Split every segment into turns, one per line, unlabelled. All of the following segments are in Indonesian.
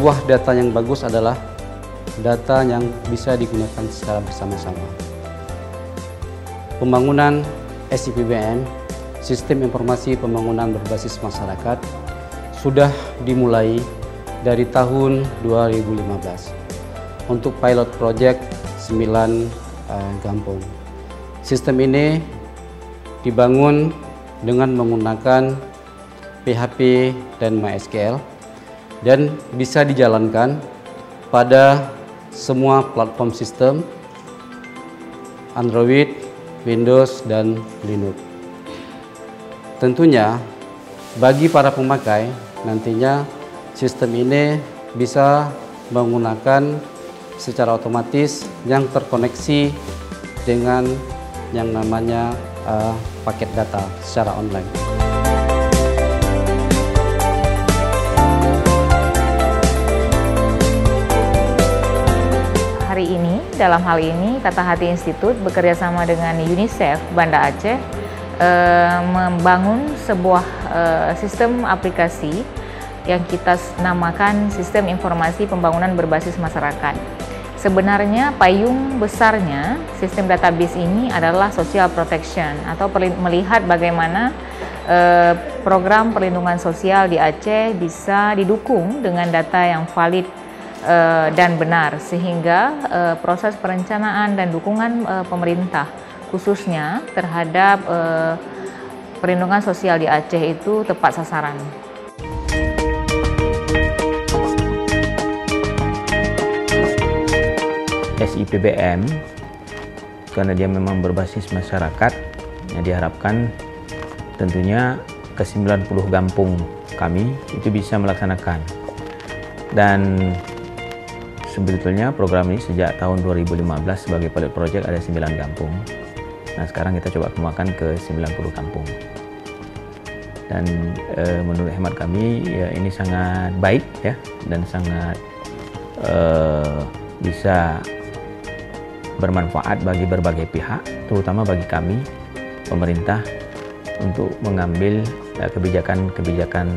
sebuah data yang bagus adalah data yang bisa digunakan secara bersama-sama. Pembangunan SIPBM, Sistem Informasi Pembangunan Berbasis Masyarakat, sudah dimulai dari tahun 2015 untuk pilot project 9 kampung. Sistem ini dibangun dengan menggunakan PHP dan MySQL dan bisa dijalankan pada semua platform sistem Android, Windows, dan Linux. Tentunya bagi para pemakai nantinya sistem ini bisa menggunakan secara otomatis yang terkoneksi dengan yang namanya paket data secara online.
Hari ini, dalam hal ini, Kata Hati Institut bekerja sama dengan UNICEF Banda Aceh membangun sebuah sistem aplikasi yang kita namakan Sistem Informasi Pembangunan Berbasis Masyarakat. Sebenarnya payung besarnya sistem database ini adalah social protection atau melihat bagaimana program perlindungan sosial di Aceh bisa didukung dengan data yang valid dan benar, sehingga proses perencanaan dan dukungan pemerintah khususnya terhadap perlindungan sosial di Aceh itu tepat sasaran.
SIPBM karena dia memang berbasis masyarakat, ya diharapkan tentunya ke 90 kampung kami itu bisa melaksanakan. Dan sebetulnya program ini sejak tahun 2015 sebagai pilot project ada 9 kampung. Nah sekarang kita coba kembangkan ke 90 kampung. Dan menurut hemat kami ya ini sangat baik ya dan sangat bisa bermanfaat bagi berbagai pihak, terutama bagi kami pemerintah untuk mengambil kebijakan-kebijakan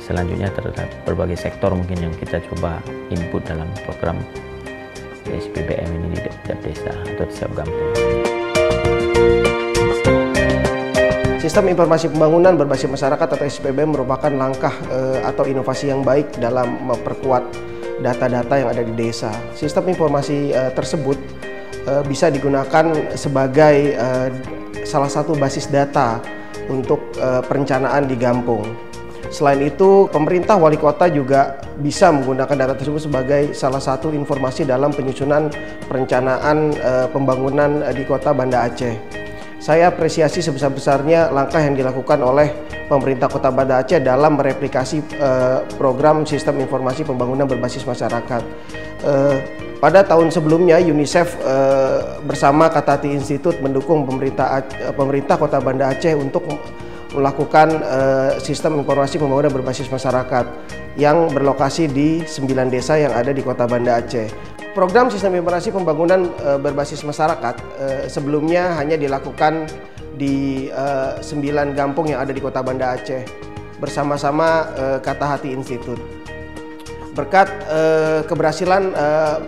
selanjutnya terhadap berbagai sektor mungkin yang kita coba input dalam program SIPBM ini di setiap desa atau di setiap kampung.
Sistem Informasi Pembangunan Berbasis Masyarakat atau SIPBM merupakan langkah atau inovasi yang baik dalam memperkuat data-data yang ada di desa. Sistem informasi tersebut bisa digunakan sebagai salah satu basis data untuk perencanaan di kampung. Selain itu, pemerintah wali kota juga bisa menggunakan data tersebut sebagai salah satu informasi dalam penyusunan perencanaan pembangunan di kota Banda Aceh. Saya apresiasi sebesar-besarnya langkah yang dilakukan oleh pemerintah kota Banda Aceh dalam mereplikasi program Sistem Informasi Pembangunan Berbasis Masyarakat. Pada tahun sebelumnya, UNICEF bersama Kata Hati Institut mendukung pemerintah kota Banda Aceh untuk melakukan sistem informasi pembangunan berbasis masyarakat yang berlokasi di 9 desa yang ada di kota Banda Aceh. Program sistem informasi pembangunan berbasis masyarakat sebelumnya hanya dilakukan di 9 kampung yang ada di kota Banda Aceh bersama-sama Kata Hati Institut. Berkat keberhasilan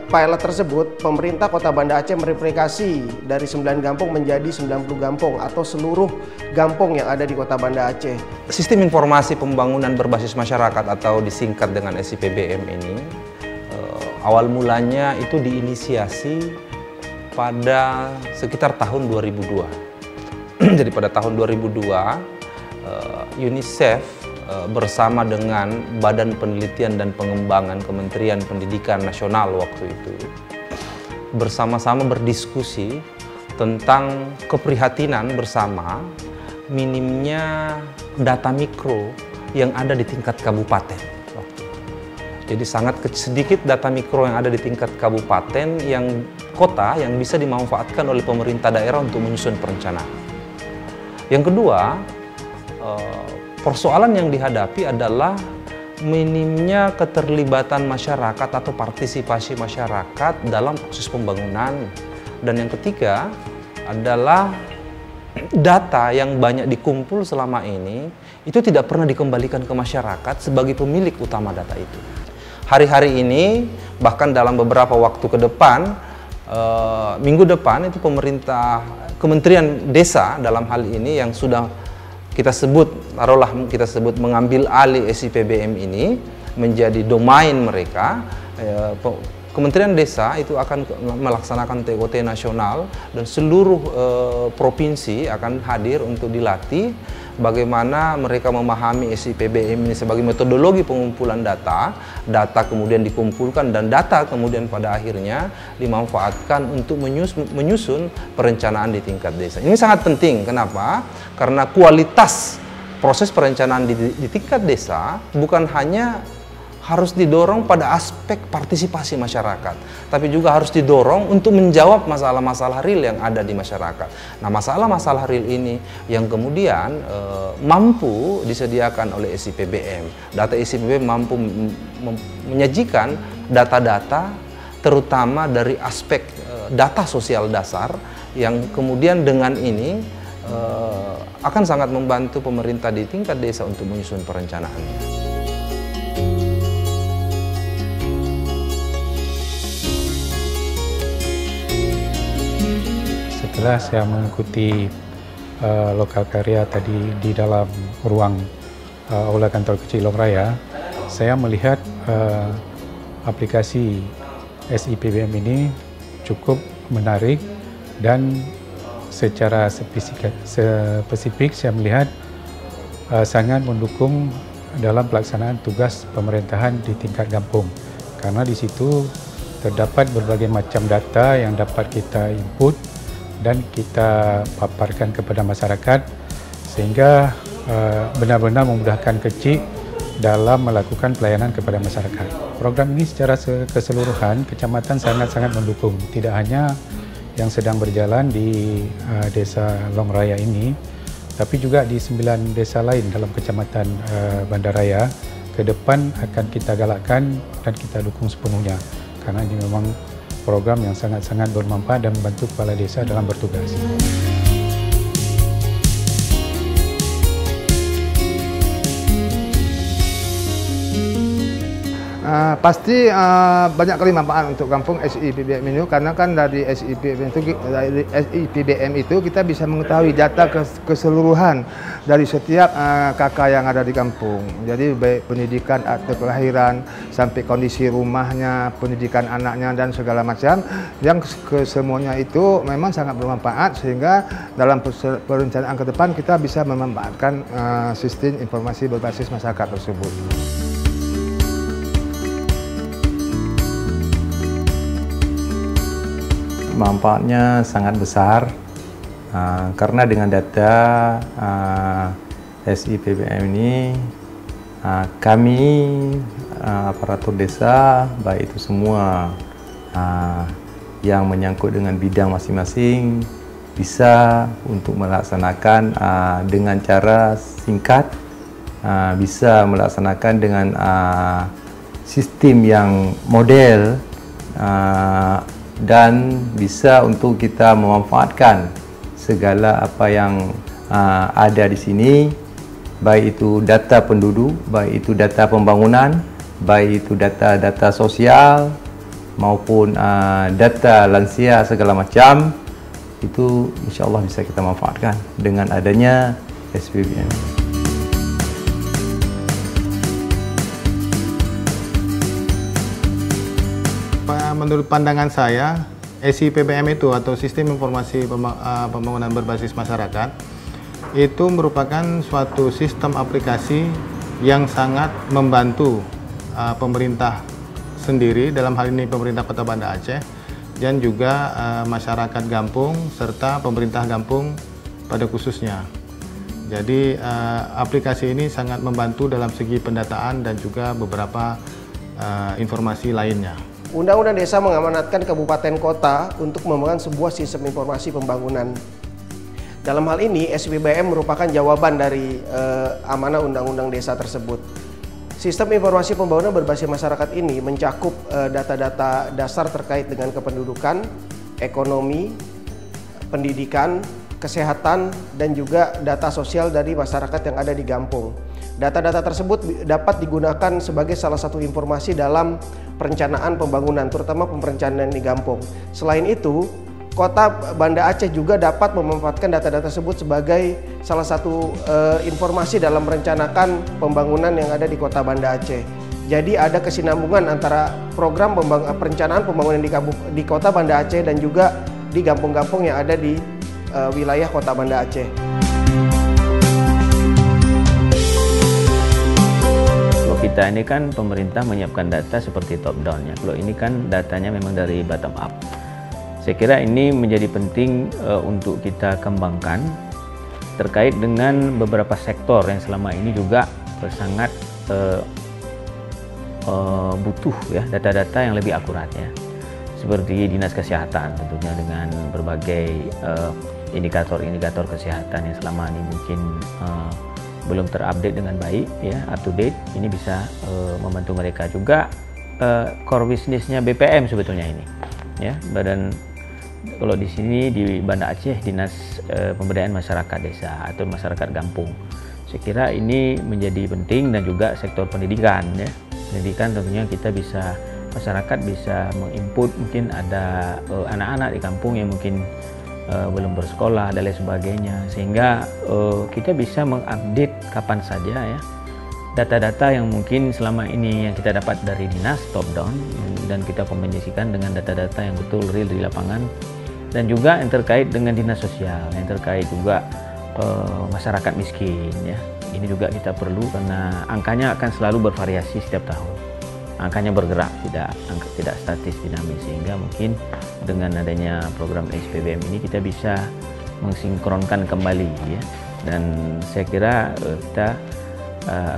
pilot tersebut, pemerintah kota Banda Aceh mereplikasi dari 9 kampung menjadi 90 kampung atau seluruh kampung yang ada di kota Banda Aceh.
Sistem informasi pembangunan berbasis masyarakat atau disingkat dengan SIPBM ini awal mulanya itu diinisiasi pada sekitar tahun 2002. Jadi pada tahun 2002 UNICEF bersama dengan Badan Penelitian dan Pengembangan Kementerian Pendidikan Nasional waktu itu bersama-sama berdiskusi tentang keprihatinan bersama minimnya data mikro yang ada di tingkat kabupaten. Jadi sangat sedikit data mikro yang ada di tingkat kabupaten yang kota yang bisa dimanfaatkan oleh pemerintah daerah untuk menyusun perencanaan. Yang kedua, persoalan yang dihadapi adalah minimnya keterlibatan masyarakat atau partisipasi masyarakat dalam proses pembangunan. Dan yang ketiga adalah data yang banyak dikumpul selama ini itu tidak pernah dikembalikan ke masyarakat sebagai pemilik utama data itu. hari-hari ini, bahkan dalam beberapa waktu ke depan, minggu depan itu pemerintah, Kementerian Desa dalam hal ini yang sudah kita sebut, taruhlah kita sebut mengambil alih SIPBM ini menjadi domain mereka. Kementerian Desa itu akan melaksanakan TOT nasional dan seluruh provinsi akan hadir untuk dilatih bagaimana mereka memahami SIPBM ini sebagai metodologi pengumpulan data, data kemudian dikumpulkan dan data kemudian pada akhirnya dimanfaatkan untuk menyusun perencanaan di tingkat desa. Ini sangat penting, kenapa? Karena kualitas proses perencanaan di tingkat desa bukan hanya harus didorong pada aspek partisipasi masyarakat, tapi juga harus didorong untuk menjawab masalah-masalah real yang ada di masyarakat. Nah, masalah-masalah real ini yang kemudian mampu disediakan oleh SIPBM. Data SIPBM mampu menyajikan data-data terutama dari aspek data sosial dasar yang kemudian dengan ini akan sangat membantu pemerintah di tingkat desa untuk menyusun perencanaan.
Setelah saya mengikuti lokal karya tadi di dalam ruang Aula Kantor Kecil Longraya, saya melihat aplikasi SIPBM ini cukup menarik dan secara spesifik saya melihat sangat mendukung dalam pelaksanaan tugas pemerintahan di tingkat kampung, karena di situ terdapat berbagai macam data yang dapat kita input dan kita paparkan kepada masyarakat sehingga benar-benar memudahkan kecil dalam melakukan pelayanan kepada masyarakat. Program ini secara keseluruhan kecamatan sangat-sangat mendukung, tidak hanya yang sedang berjalan di desa Longraya ini, tapi juga di 9 desa lain dalam kecamatan Bandaraya. Ke depan akan kita galakkan dan kita dukung sepenuhnya, karena ini memang program yang sangat-sangat bermanfaat dan membantu kepala desa dalam bertugas.
Pasti banyak kali manfaat untuk kampung SIPBM ini, karena kan dari SIPBM itu kita bisa mengetahui data keseluruhan dari setiap kakak yang ada di kampung. Jadi baik pendidikan akte kelahiran sampai kondisi rumahnya, pendidikan anaknya dan segala macam, yang kesemuanya itu memang sangat bermanfaat, sehingga dalam perencanaan ke depan kita bisa memanfaatkan sistem informasi berbasis masyarakat tersebut.
Manfaatnya sangat besar karena dengan data SIPBM ini kami aparatur desa, baik itu semua yang menyangkut dengan bidang masing-masing, bisa untuk melaksanakan dengan cara singkat, bisa melaksanakan dengan sistem yang model, dan bisa untuk kita memanfaatkan segala apa yang ada di sini, baik itu data penduduk, baik itu data pembangunan, baik itu data-data sosial maupun data lansia segala macam, itu insya Allah bisa kita manfaatkan dengan adanya SIPBM.
Menurut pandangan saya, SIPBM itu atau Sistem Informasi Pembangunan Berbasis Masyarakat itu merupakan suatu sistem aplikasi yang sangat membantu pemerintah sendiri, dalam hal ini pemerintah Kota Banda Aceh, dan juga masyarakat Gampung serta pemerintah Gampung pada khususnya. Jadi aplikasi ini sangat membantu dalam segi pendataan dan juga beberapa informasi lainnya.
Undang-Undang Desa mengamanatkan kabupaten kota untuk membangun sebuah sistem informasi pembangunan. Dalam hal ini, SIPBM merupakan jawaban dari amanah Undang-Undang Desa tersebut. Sistem informasi pembangunan berbasis masyarakat ini mencakup data-data dasar terkait dengan kependudukan, ekonomi, pendidikan, kesehatan, dan juga data sosial dari masyarakat yang ada di Gampung. Data-data tersebut dapat digunakan sebagai salah satu informasi dalam perencanaan pembangunan, terutama perencanaan di Gampung. Selain itu, Kota Banda Aceh juga dapat memanfaatkan data-data tersebut sebagai salah satu informasi dalam merencanakan pembangunan yang ada di Kota Banda Aceh. Jadi ada kesinambungan antara program perencanaan pembangunan di Kota Banda Aceh dan juga di gampung-gampung yang ada di wilayah Kota Banda Aceh.
Kalau kita ini kan pemerintah menyiapkan data seperti top down ya. Kalau ini kan datanya memang dari bottom up. Saya kira ini menjadi penting untuk kita kembangkan terkait dengan beberapa sektor yang selama ini juga sangat butuh ya data-data yang lebih akurat ya. Seperti Dinas Kesehatan tentunya dengan berbagai indikator-indikator kesehatan yang selama ini mungkin belum terupdate dengan baik ya, up to date. Ini bisa membantu mereka juga. Core bisnisnya BPM sebetulnya ini ya, badan. Kalau di sini di Banda Aceh Dinas Pemberdayaan Masyarakat Desa atau Masyarakat Gampung. Saya kira ini menjadi penting, dan juga sektor pendidikan ya. Pendidikan tentunya kita bisa, masyarakat bisa menginput, mungkin ada anak-anak di kampung yang mungkin belum bersekolah dan lain sebagainya, sehingga kita bisa mengupdate kapan saja ya data-data yang mungkin selama ini yang kita dapat dari dinas top down, dan kita kombinasikan dengan data-data yang betul real di lapangan, dan juga yang terkait dengan dinas sosial, yang terkait juga masyarakat miskin ya. Ini juga kita perlu karena angkanya akan selalu bervariasi setiap tahun. Angkanya bergerak, tidak statis, dinamis, sehingga mungkin dengan adanya program SPBM ini kita bisa mensinkronkan kembali ya. Dan saya kira kita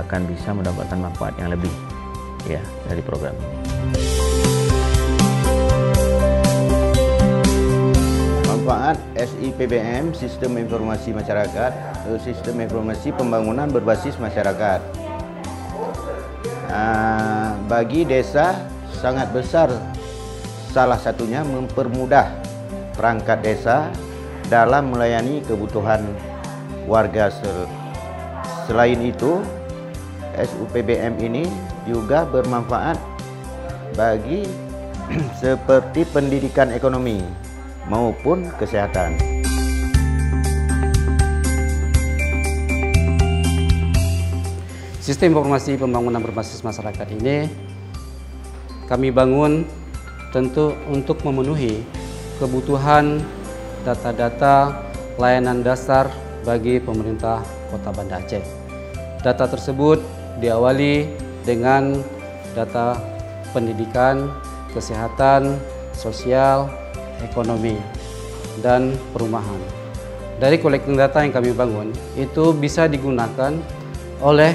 akan bisa mendapatkan manfaat yang lebih ya dari program ini.
Manfaat SIPBM, Sistem Informasi Masyarakat, Sistem Informasi Pembangunan Berbasis Masyarakat. Bagi desa sangat besar, salah satunya mempermudah perangkat desa dalam melayani kebutuhan warga. Selain itu, SUPBM ini juga bermanfaat bagi seperti pendidikan ekonomi maupun kesehatan.
Sistem informasi pembangunan berbasis masyarakat ini kami bangun tentu untuk memenuhi kebutuhan data-data layanan dasar bagi pemerintah Kota Banda Aceh. Data tersebut diawali dengan data pendidikan, kesehatan, sosial, ekonomi, dan perumahan. Dari collecting data yang kami bangun, itu bisa digunakan oleh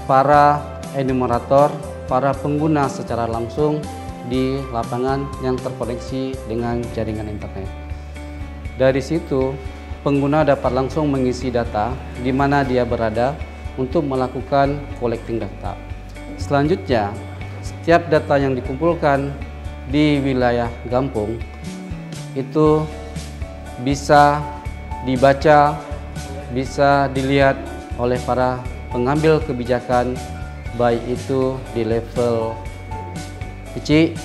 para enumerator, para pengguna secara langsung di lapangan yang terkoneksi dengan jaringan internet. Dari situ, pengguna dapat langsung mengisi data di mana dia berada untuk melakukan collecting data. Selanjutnya, setiap data yang dikumpulkan di wilayah Gampung itu bisa dibaca, bisa dilihat oleh para pengambil kebijakan, baik itu di level kecil,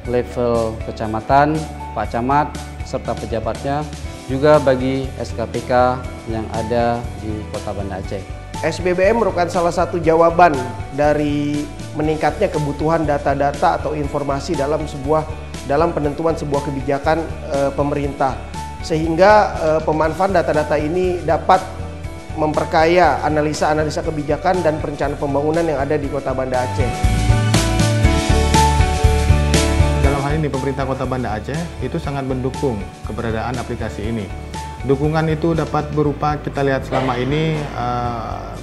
level kecamatan, Pak Camat, serta pejabatnya, juga bagi SKPK yang ada di Kota Banda Aceh.
SBBM merupakan salah satu jawaban dari meningkatnya kebutuhan data-data atau informasi dalam penentuan sebuah kebijakan pemerintah, sehingga pemanfaatan data-data ini dapat memperkaya analisa-analisa kebijakan dan perencanaan pembangunan yang ada di Kota Banda Aceh.
Dalam hal ini pemerintah Kota Banda Aceh itu sangat mendukung keberadaan aplikasi ini. Dukungan itu dapat berupa, kita lihat selama ini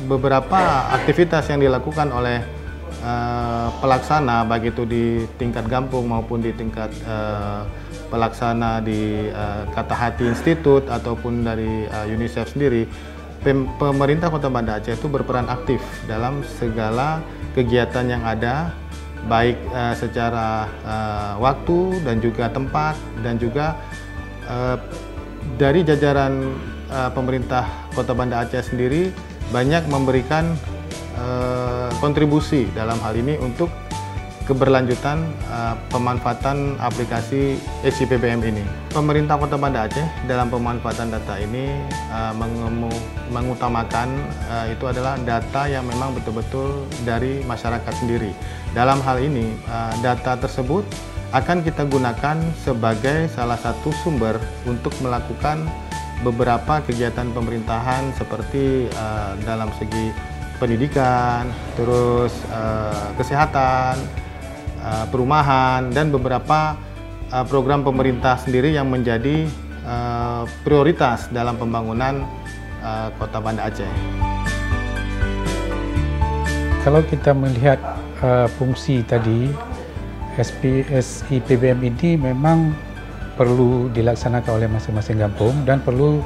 beberapa aktivitas yang dilakukan oleh pelaksana, baik itu di tingkat Gampung maupun di tingkat pelaksana di Kata Hati Institute ataupun dari UNICEF sendiri. Pemerintah Kota Banda Aceh itu berperan aktif dalam segala kegiatan yang ada, baik secara waktu dan juga tempat, dan juga dari jajaran pemerintah Kota Banda Aceh sendiri banyak memberikan kontribusi dalam hal ini untuk keberlanjutan pemanfaatan aplikasi SIPBM ini. Pemerintah Kota Banda Aceh dalam pemanfaatan data ini mengutamakan itu adalah data yang memang betul-betul dari masyarakat sendiri. Dalam hal ini, data tersebut akan kita gunakan sebagai salah satu sumber untuk melakukan beberapa kegiatan pemerintahan seperti dalam segi pendidikan, terus kesehatan, perumahan, dan beberapa program pemerintah sendiri yang menjadi prioritas dalam pembangunan Kota Banda Aceh.
Kalau kita melihat fungsi tadi, SIPBM ini memang perlu dilaksanakan oleh masing-masing kampung dan perlu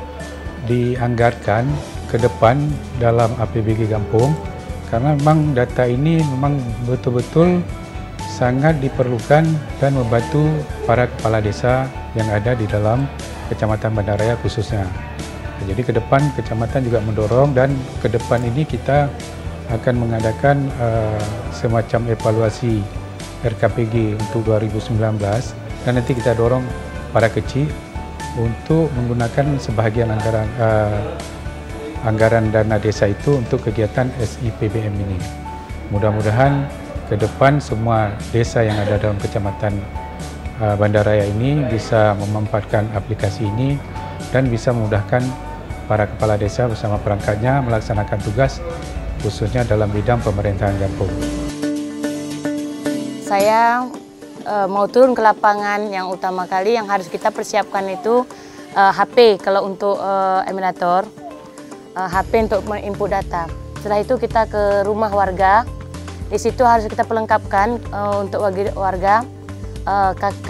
dianggarkan ke depan dalam APBG kampung, karena memang data ini memang betul-betul sangat diperlukan dan membantu para kepala desa yang ada di dalam Kecamatan Bandaraya khususnya. Jadi ke depan kecamatan juga mendorong, dan ke depan ini kita akan mengadakan semacam evaluasi RKPG untuk 2019, dan nanti kita dorong para kecil untuk menggunakan sebahagian anggaran dana desa itu untuk kegiatan SIPBM ini. Mudah-mudahan ke depan semua desa yang ada dalam Kecamatan Bandaraya ini bisa memanfaatkan aplikasi ini dan bisa memudahkan para kepala desa bersama perangkatnya melaksanakan tugas khususnya dalam bidang pemerintahan kampung.
Saya mau turun ke lapangan. Yang utama kali yang harus kita persiapkan itu HP kalau untuk emulator, HP untuk menginput data. Setelah itu kita ke rumah warga. Di situ harus kita pelengkapkan untuk warga KK,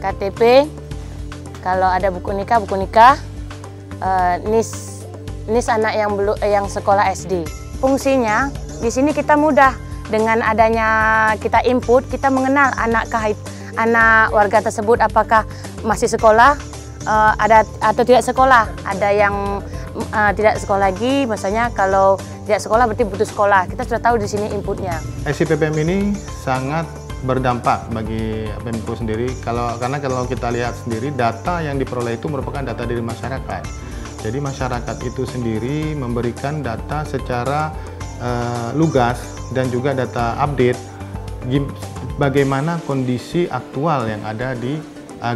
KTP, kalau ada buku nikah, NIS anak yang sekolah SD. Fungsinya di sini kita mudah dengan adanya kita input, kita mengenal anak warga tersebut apakah masih sekolah, ada atau tidak sekolah. Ada yang tidak sekolah lagi, misalnya kalau tidak sekolah berarti putus sekolah. Kita sudah tahu di sini inputnya. SIPBM ini sangat berdampak bagi Pemko sendiri, karena kalau kita lihat sendiri data yang diperoleh itu merupakan data dari masyarakat. Jadi masyarakat itu sendiri memberikan data secara lugas dan juga data update bagaimana kondisi aktual yang ada di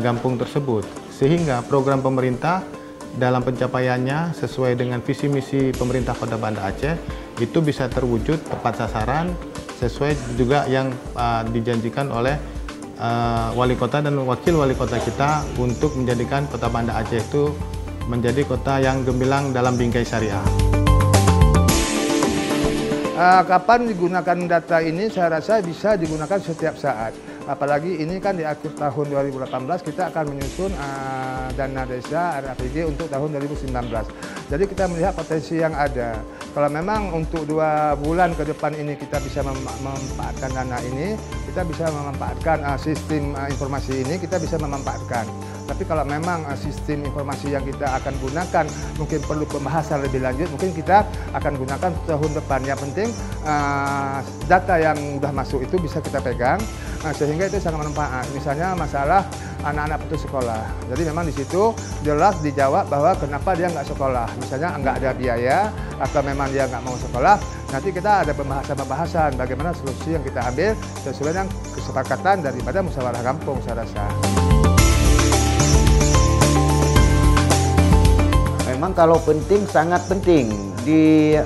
kampung tersebut, sehingga program pemerintah dalam pencapaiannya sesuai dengan visi misi pemerintah Kota Banda Aceh itu bisa terwujud tepat sasaran sesuai juga yang dijanjikan oleh wali kota dan wakil wali kota kita untuk menjadikan Kota Banda Aceh itu menjadi kota yang gemilang dalam bingkai syariah.
Kapan digunakan data ini? Saya rasa bisa digunakan setiap saat. Apalagi ini kan di akhir tahun 2018 kita akan menyusun dana desa RAPG untuk tahun 2019. Jadi kita melihat potensi yang ada. Kalau memang untuk 2 bulan ke depan ini kita bisa memanfaatkan dana ini, kita bisa memanfaatkan sistem informasi ini, kita bisa memanfaatkan. Tapi kalau memang sistem informasi yang kita akan gunakan mungkin perlu pembahasan lebih lanjut, mungkin kita akan gunakan tahun depan. Yang penting data yang sudah masuk itu bisa kita pegang, sehingga itu sangat bermanfaat. Misalnya masalah anak-anak putus sekolah. Jadi memang di situ jelas dijawab bahwa kenapa dia nggak sekolah. Misalnya nggak ada biaya atau memang dia nggak mau sekolah. Nanti kita ada pembahasan bagaimana solusi yang kita ambil sesuai dengan kesepakatan daripada musyawarah kampung, saya rasa.
Memang kalau penting, sangat penting di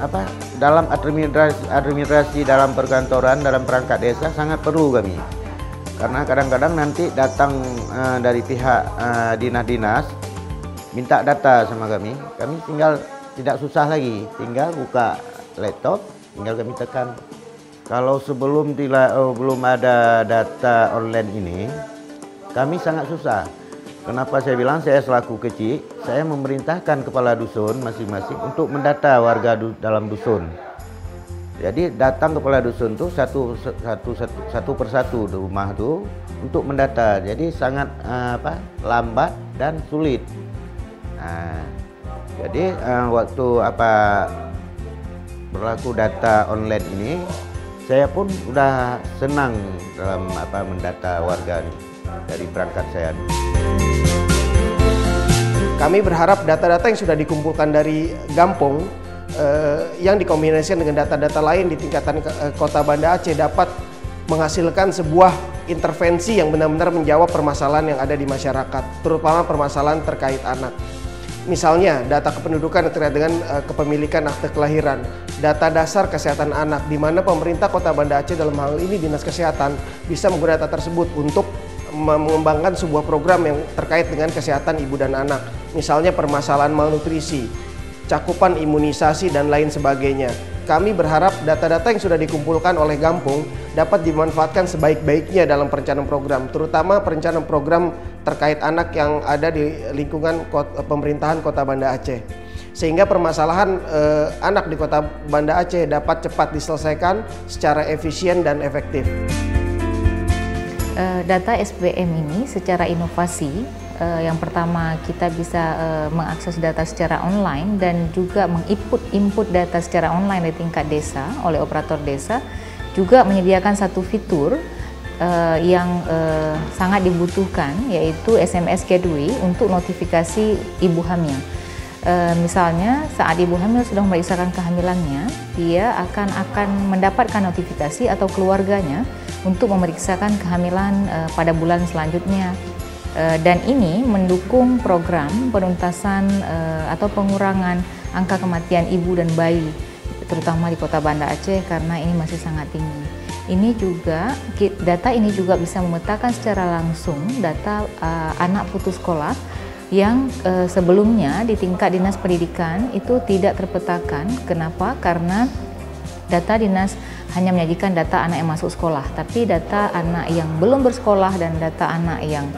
dalam administrasi dalam perkantoran, dalam perangkat desa sangat perlu kami. Karena kadang-kadang nanti datang dari pihak dinas-dinas minta data sama kami tinggal tidak susah lagi, tinggal buka laptop, tinggal kami tekan. Kalau sebelum belum ada data online ini, kami sangat susah. Kenapa saya bilang saya selaku kecil, saya memerintahkan kepala dusun masing-masing untuk mendata warga dalam dusun. Jadi datang kepala dusun tuh satu persatu di rumah tuh untuk mendata, jadi sangat lambat dan sulit. Jadi waktu berlaku data online ini, saya pun udah senang dalam mendata warga nih, dari perangkat saya.
Kami berharap data-data yang sudah dikumpulkan dari Gampong yang dikombinasikan dengan data-data lain di tingkatan Kota Banda Aceh dapat menghasilkan sebuah intervensi yang benar-benar menjawab permasalahan yang ada di masyarakat, terutama permasalahan terkait anak. Misalnya data kependudukan terkait dengan kepemilikan akte kelahiran, data dasar kesehatan anak, di mana pemerintah Kota Banda Aceh dalam hal ini Dinas Kesehatan bisa menggunakan data tersebut untuk mengembangkan sebuah program yang terkait dengan kesehatan ibu dan anak. Misalnya permasalahan malnutrisi, cakupan imunisasi dan lain sebagainya. Kami berharap data-data yang sudah dikumpulkan oleh Gampong dapat dimanfaatkan sebaik-baiknya dalam perencanaan program, terutama perencanaan program terkait anak yang ada di lingkungan pemerintahan Kota Banda Aceh. Sehingga permasalahan anak di Kota Banda Aceh dapat cepat diselesaikan secara efisien dan efektif.
Data SPBM ini secara inovasi, yang pertama kita bisa mengakses data secara online dan juga menginput data secara online di tingkat desa oleh operator desa, juga menyediakan satu fitur yang sangat dibutuhkan, yaitu SMS Gateway untuk notifikasi ibu hamil. Misalnya saat ibu hamil sudah memeriksakan kehamilannya, dia akan mendapatkan notifikasi atau keluarganya untuk memeriksakan kehamilan pada bulan selanjutnya. Dan ini mendukung program penuntasan atau pengurangan angka kematian ibu dan bayi, terutama di Kota Banda Aceh karena ini masih sangat tinggi. Data ini juga bisa memetakan secara langsung data anak putus sekolah yang sebelumnya di tingkat Dinas Pendidikan itu tidak terpetakan. Kenapa? Karena data dinas hanya menyajikan data anak yang masuk sekolah, tapi data anak yang belum bersekolah dan data anak yang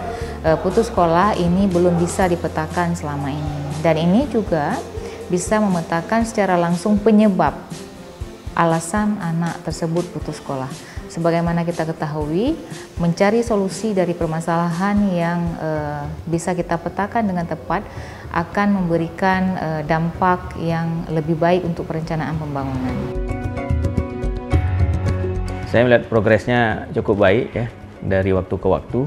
putus sekolah ini belum bisa dipetakan selama ini. Dan ini juga bisa memetakan secara langsung penyebab alasan anak tersebut putus sekolah. Sebagaimana kita ketahui, mencari solusi dari permasalahan yang bisa kita petakan dengan tepat akan memberikan dampak yang lebih baik untuk perencanaan pembangunan.
Saya melihat progresnya cukup baik ya, dari waktu ke waktu.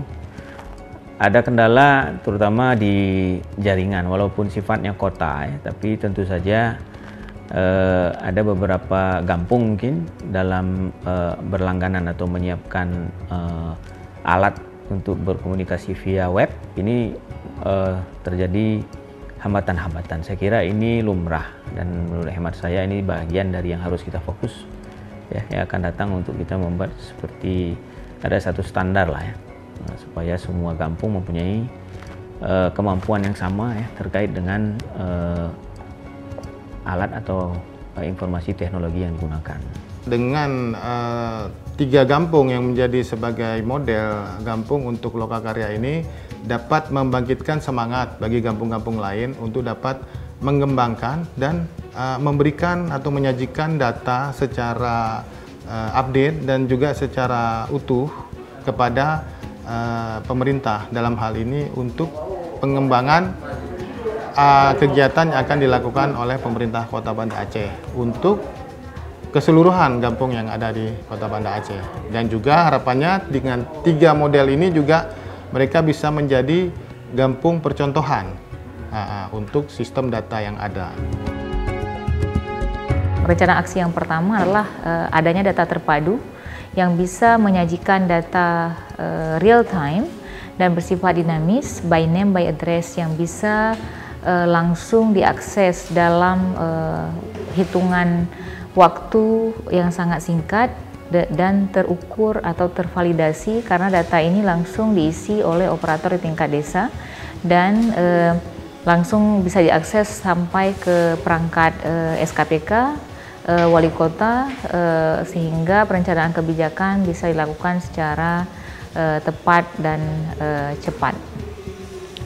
Ada kendala terutama di jaringan, walaupun sifatnya kota ya, tapi tentu saja ada beberapa kampung mungkin dalam berlangganan atau menyiapkan alat untuk berkomunikasi via web. Ini terjadi hambatan-hambatan. Saya kira ini lumrah dan menurut hemat saya ini bagian dari yang harus kita fokus ya, yang akan datang untuk kita membuat seperti ada satu standar lah ya, supaya semua kampung mempunyai kemampuan yang sama ya terkait dengan alat atau informasi teknologi yang digunakan. Dengan
3 kampung yang menjadi sebagai model kampung untuk Lokakarya ini dapat membangkitkan semangat bagi kampung-kampung lain untuk dapat mengembangkan dan memberikan atau menyajikan data secara update dan juga secara utuh kepada pemerintah dalam hal ini untuk pengembangan kegiatan yang akan dilakukan oleh pemerintah Kota Banda Aceh untuk keseluruhan kampung yang ada di Kota Banda Aceh. Dan juga harapannya dengan 3 model ini juga mereka bisa menjadi kampung percontohan untuk sistem data yang ada.
Rencana aksi yang pertama adalah adanya data terpadu yang bisa menyajikan data real time dan bersifat dinamis, by name, by address, yang bisa langsung diakses dalam hitungan waktu yang sangat singkat dan terukur atau tervalidasi, karena data ini langsung diisi oleh operator di tingkat desa dan langsung bisa diakses sampai ke perangkat SKPK, wali kota, sehingga perencanaan kebijakan bisa dilakukan secara tepat dan cepat.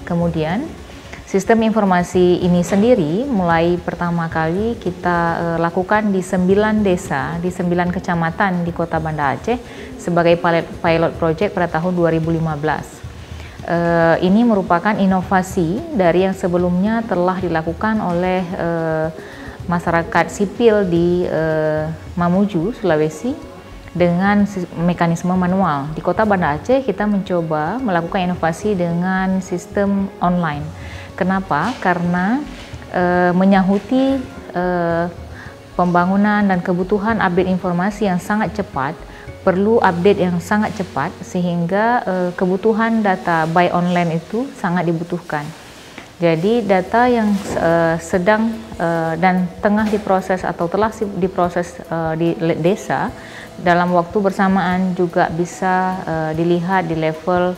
Kemudian Sistem informasi ini sendiri mulai pertama kali kita lakukan di 9 desa, di 9 kecamatan di Kota Banda Aceh sebagai pilot project pada tahun 2015. Ini merupakan inovasi dari yang sebelumnya telah dilakukan oleh masyarakat sipil di Mamuju, Sulawesi dengan mekanisme manual. Di Kota Banda Aceh kita mencoba melakukan inovasi dengan sistem online. Kenapa? Karena menyahuti pembangunan dan kebutuhan update informasi yang sangat cepat, perlu update yang sangat cepat sehingga kebutuhan data by online itu sangat dibutuhkan. Jadi data yang sedang dan tengah diproses atau telah diproses di desa dalam waktu bersamaan juga bisa dilihat di level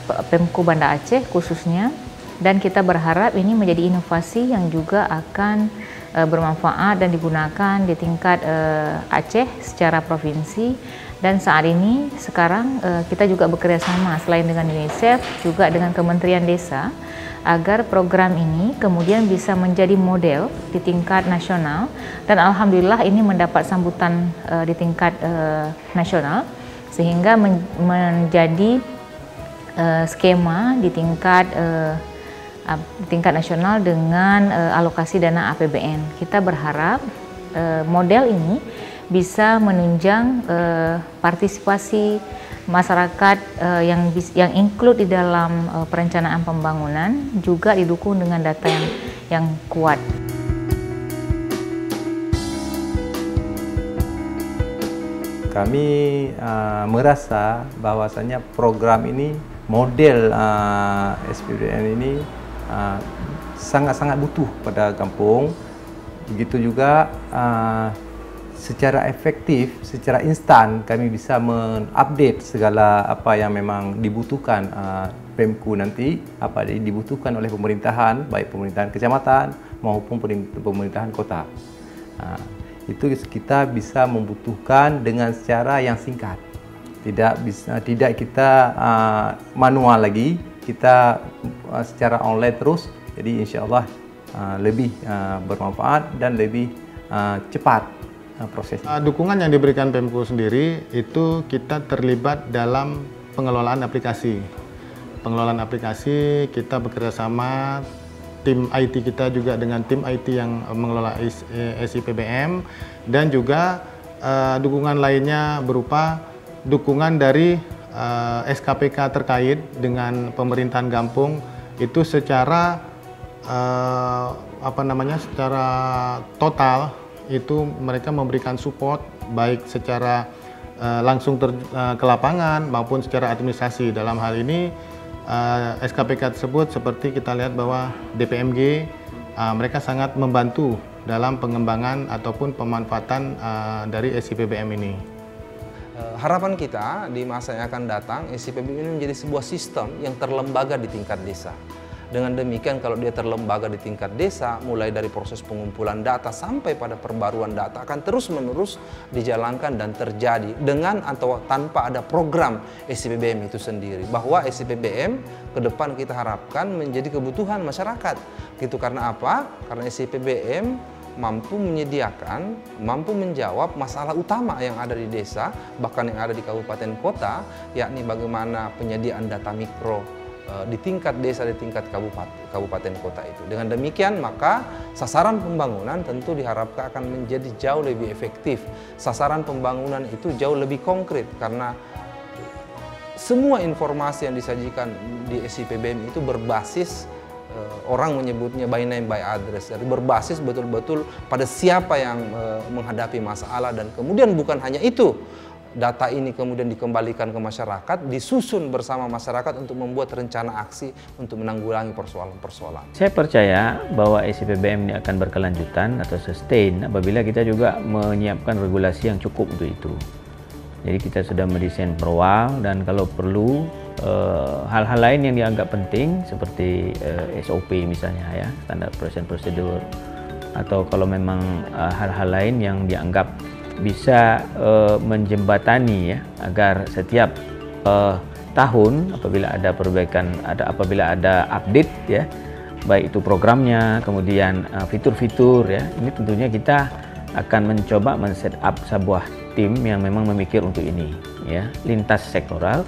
Pemko Banda Aceh khususnya, dan kita berharap ini menjadi inovasi yang juga akan bermanfaat dan digunakan di tingkat Aceh secara provinsi. Dan saat ini sekarang kita juga bekerja sama selain dengan UNICEF juga dengan Kementerian Desa agar program ini kemudian bisa menjadi model di tingkat nasional, dan alhamdulillah ini mendapat sambutan di tingkat nasional sehingga menjadi skema di tingkat nasional dengan alokasi dana APBN. Kita berharap model ini bisa menunjang partisipasi masyarakat yang include di dalam perencanaan pembangunan, juga didukung dengan data yang kuat.
Kami merasa bahwasanya program ini, model SPBM ini sangat-sangat butuh pada kampung. Begitu juga secara efektif, secara instan kami bisa mengupdate segala apa yang memang dibutuhkan Pemku nanti, apa yang dibutuhkan oleh pemerintahan, baik pemerintahan kecamatan maupun pemerintahan kota. Itu kita bisa membutuhkan dengan secara yang singkat. Tidak kita manual lagi, kita secara online terus. Jadi insya Allah lebih bermanfaat dan lebih cepat prosesnya.
Dukungan yang diberikan Pemko sendiri itu kita terlibat dalam pengelolaan aplikasi. Pengelolaan aplikasi kita bekerjasama tim IT kita juga dengan tim IT yang mengelola SIPBM, dan juga dukungan lainnya berupa dukungan dari SKPK terkait dengan pemerintahan kampung itu secara secara total itu mereka memberikan support baik secara langsung ke lapangan maupun secara administrasi. Dalam hal ini SKPK tersebut seperti kita lihat bahwa DPMG mereka sangat membantu dalam pengembangan ataupun pemanfaatan dari SIPBM ini.
Harapan kita di masa yang akan datang, SIPBM ini menjadi sebuah sistem yang terlembaga di tingkat desa. Dengan demikian, kalau dia terlembaga di tingkat desa, mulai dari proses pengumpulan data sampai pada perbaruan data akan terus-menerus dijalankan dan terjadi dengan atau tanpa ada program SIPBM itu sendiri. Bahwa SIPBM ke depan kita harapkan menjadi kebutuhan masyarakat. Gitu karena apa? Karena SIPBM mampu menyediakan, mampu menjawab masalah utama yang ada di desa, bahkan yang ada di kabupaten kota, yakni bagaimana penyediaan data mikro di tingkat desa, di tingkat kabupaten kota itu. Dengan demikian, maka sasaran pembangunan tentu diharapkan akan menjadi jauh lebih efektif. Sasaran pembangunan itu jauh lebih konkret karena semua informasi yang disajikan di SIPBM itu berbasis orang menyebutnya by name by address, jadi berbasis betul-betul pada siapa yang menghadapi masalah, dan kemudian bukan hanya itu, data ini kemudian dikembalikan ke masyarakat, disusun bersama masyarakat untuk membuat rencana aksi untuk menanggulangi persoalan-persoalan.
Saya percaya bahwa SIPBM ini akan berkelanjutan atau sustain apabila kita juga menyiapkan regulasi yang cukup untuk itu. Jadi kita sudah mendesain perwal, dan kalau perlu hal-hal lain yang dianggap penting seperti SOP misalnya ya, standar prosedur, atau kalau memang hal-hal lain yang dianggap bisa menjembatani ya agar setiap tahun apabila ada perbaikan, apabila ada update ya, baik itu programnya, kemudian fitur-fitur ya, ini tentunya kita akan mencoba men-set up sebuah tim yang memang memikir untuk ini ya, lintas sektoral,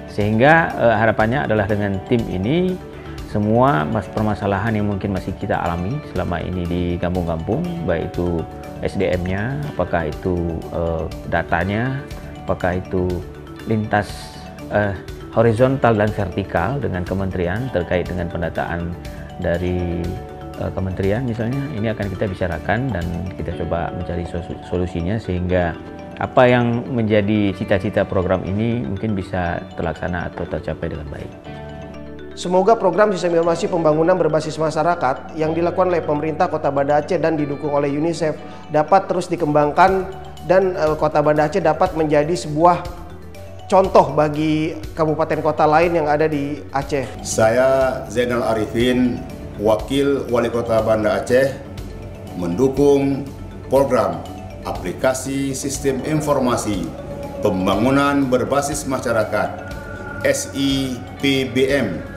sehingga harapannya adalah dengan tim ini semua permasalahan yang mungkin masih kita alami selama ini di kampung-kampung, baik itu SDM-nya, apakah itu datanya, apakah itu lintas horizontal dan vertikal dengan kementerian terkait dengan pendataan dari kementerian misalnya, ini akan kita bicarakan dan kita coba mencari solusinya sehingga apa yang menjadi cita-cita program ini mungkin bisa terlaksana atau tercapai dengan baik.
Semoga program sistem informasi pembangunan berbasis masyarakat yang dilakukan oleh pemerintah Kota Banda Aceh dan didukung oleh UNICEF dapat terus dikembangkan dan Kota Banda Aceh dapat menjadi sebuah contoh bagi kabupaten kota lain yang ada di Aceh.
Saya Zainal Arifin, Wakil Wali Kota Banda Aceh, mendukung program aplikasi sistem informasi pembangunan berbasis masyarakat SIPBM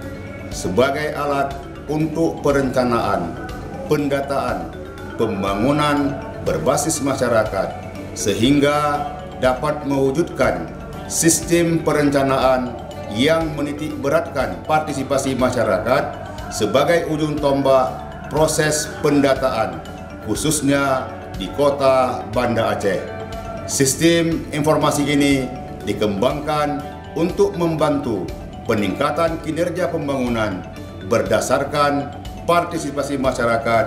sebagai alat untuk perencanaan, pendataan, pembangunan berbasis masyarakat sehingga dapat mewujudkan sistem perencanaan yang menitik beratkan partisipasi masyarakat sebagai ujung tombak proses pendataan, khususnya di Kota Banda Aceh. Sistem informasi ini dikembangkan untuk membantu peningkatan kinerja pembangunan berdasarkan partisipasi masyarakat,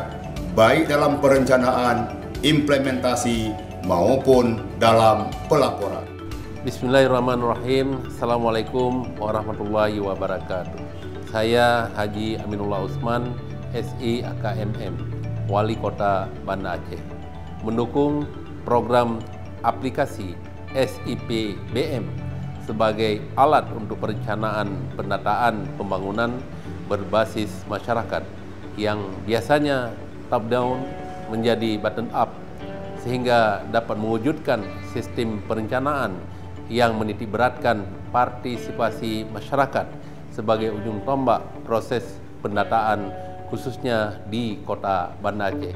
baik dalam perencanaan, implementasi, maupun dalam pelaporan.
Bismillahirrahmanirrahim. Assalamualaikum warahmatullahi wabarakatuh. Saya Haji Aminullah Usman, SI AKMM, Wali Kota Banda Aceh, mendukung program aplikasi SIPBM sebagai alat untuk perencanaan pendataan pembangunan berbasis masyarakat yang biasanya top down menjadi bottom up sehingga dapat mewujudkan sistem perencanaan yang menitikberatkan partisipasi masyarakat sebagai ujung tombak proses pendataan khususnya di Kota Banda Aceh.